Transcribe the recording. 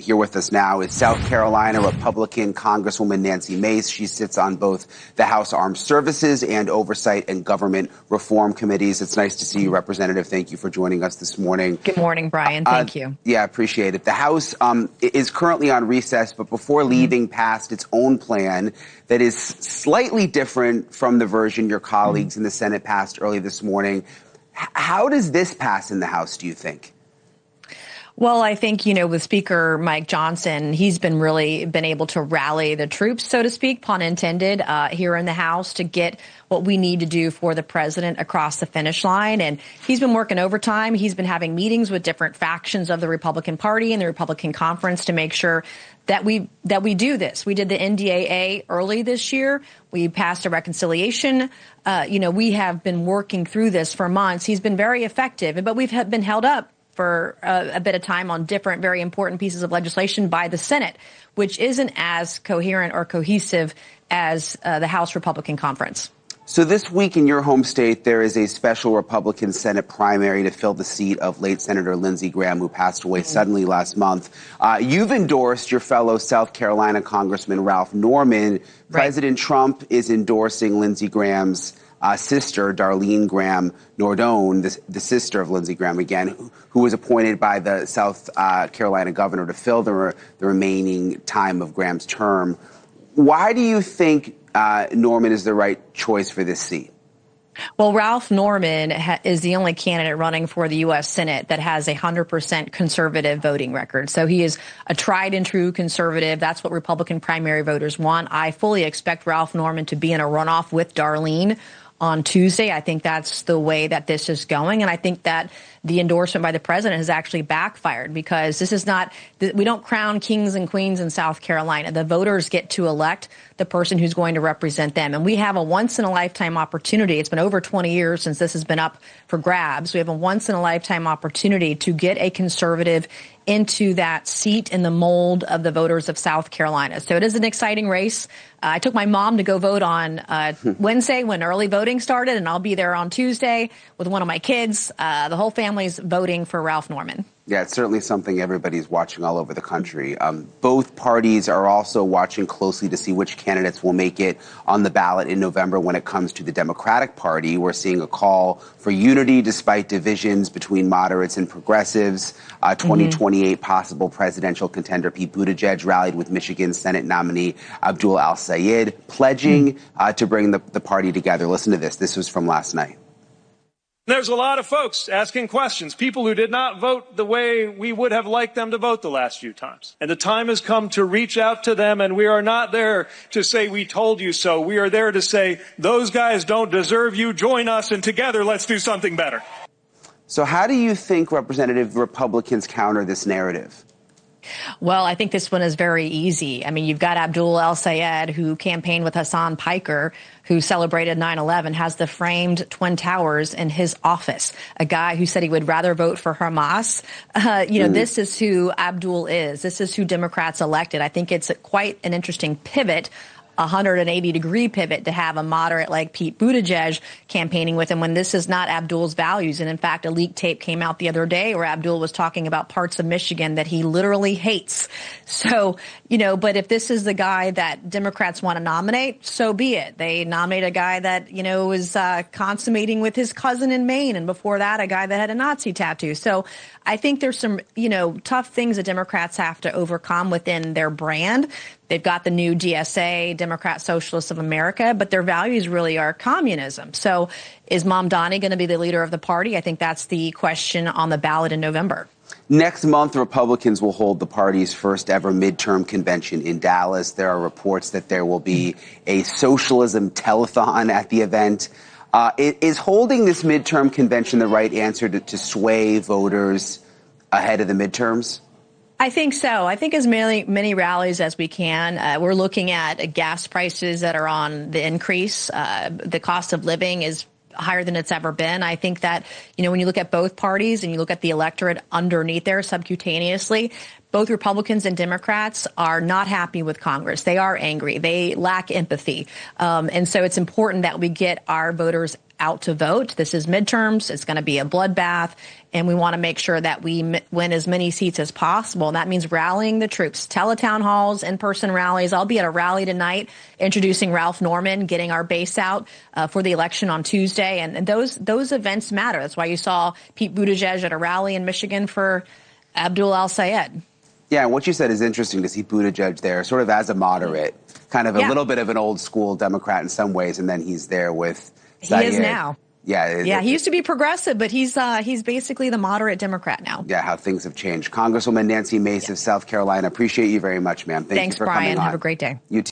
Here with us now is South Carolina Republican Congresswoman Nancy Mace. She sits on both the House Armed Services and Oversight and Government Reform Committees. It's nice to see you, Representative. Thank you for joining us this morning. Good morning, Brian. Thank you. Yeah, I appreciate it. The House is currently on recess, but before leaving passed its own plan that is slightly different from the version your colleagues in the Senate passed early this morning. How does this pass in the House, do you think? Well, I think, with Speaker Mike Johnson, he's been able to rally the troops, so to speak, pun intended, here in the House to get what we need to do for the president across the finish line. And he's been working overtime. He's been having meetings with different factions of the Republican Party and the Republican Conference to make sure that we do this. We did the NDAA early this year. We passed a reconciliation. We have been working through this for months. He's been very effective, but we've been held up for a bit of time on different very important pieces of legislation by the Senate, which isn't as coherent or cohesive as the House Republican Conference. So this week in your home state, there is a special Republican Senate primary to fill the seat of late Senator Lindsey Graham, who passed away suddenly last month. You've endorsed your fellow South Carolina Congressman Ralph Norman. Right. President Trump is endorsing Lindsey Graham's sister, Darlene Graham Nordone, the sister of Lindsey Graham, again, who was appointed by the South Carolina governor to fill the remaining time of Graham's term. Why do you think Norman is the right choice for this seat? Well, Ralph Norman is the only candidate running for the U.S. Senate that has a 100% conservative voting record. So he is a tried and true conservative. That's what Republican primary voters want. I fully expect Ralph Norman to be in a runoff with Darlene on Tuesday. I think that's the way that this is going. And I think that the endorsement by the president has actually backfired, because this is not, we don't crown kings and queens in South Carolina. The voters get to elect the person who's going to represent them. And we have a once in a lifetime opportunity. It's been over 20 years since this has been up for grabs. We have a once in a lifetime opportunity to get a conservative into that seat in the mold of the voters of South Carolina. So it is an exciting race. I took my mom to go vote on Wednesday when early voting started, and I'll be there on Tuesday with one of my kids. The whole family's voting for Ralph Norman. Yeah, it's certainly something everybody's watching all over the country. Both parties are also watching closely to see which candidates will make it on the ballot in November. When it comes to the Democratic Party, we're seeing a call for unity despite divisions between moderates and progressives. 2028 possible presidential contender Pete Buttigieg rallied with Michigan Senate nominee Abdul al-Sayed, pledging to bring the party together. Listen to this. This was from last night. There's a lot of folks asking questions, people who did not vote the way we would have liked them to vote the last few times. And the time has come to reach out to them, and we are not there to say we told you so. We are there to say those guys don't deserve you. Join us, and together let's do something better. So how do you think, Representative, Republicans counter this narrative? Well, I think this one is very easy. I mean, you've got Abdul al-Sayed, who campaigned with Hassan Piker, who celebrated 9/11, has the framed Twin Towers in his office, a guy who said he would rather vote for Hamas. This is who Abdul is. This is who Democrats elected. I think it's quite an interesting pivot, 180-degree pivot, to have a moderate like Pete Buttigieg campaigning with him when this is not Abdul's values. And in fact, a leaked tape came out the other day where Abdul was talking about parts of Michigan that he literally hates. So, but if this is the guy that Democrats want to nominate, so be it. They nominate a guy that, was consummating with his cousin in Maine. And before that, a guy that had a Nazi tattoo. So I think there's some, tough things that Democrats have to overcome within their brand. They've got the new DSA, Democrat Socialists of America, but their values really are communism. So is Mamdani going to be the leader of the party? I think that's the question on the ballot in November. Next month, Republicans will hold the party's first ever midterm convention in Dallas. There are reports that there will be a socialism telethon at the event. Is holding this midterm convention the right answer to sway voters ahead of the midterms? I think so. I think as many rallies as we can. We're looking at gas prices that are on the increase. The cost of living is higher than it's ever been. I think that, when you look at both parties and you look at the electorate underneath there subcutaneously, both Republicans and Democrats are not happy with Congress. They are angry. They lack empathy. And so it's important that we get our voters out to vote. This is midterms. It's going to be a bloodbath, and we want to make sure that we win as many seats as possible. And that means rallying the troops, teletown halls, in-person rallies. I'll be at a rally tonight introducing Ralph Norman, getting our base out for the election on Tuesday. And those events matter. That's why you saw Pete Buttigieg at a rally in Michigan for Abdul al-Sayed. Yeah, and what you said is interesting to see Buttigieg there, sort of as a moderate, kind of a little bit of an old school Democrat in some ways, and then he's there with Sayed. He is now. Yeah, he used to be progressive, but he's basically the moderate Democrat now. Yeah, how things have changed. Congresswoman Nancy Mace of South Carolina, appreciate you very much, ma'am. Thanks, you for Brian. coming on. Have a great day. You too.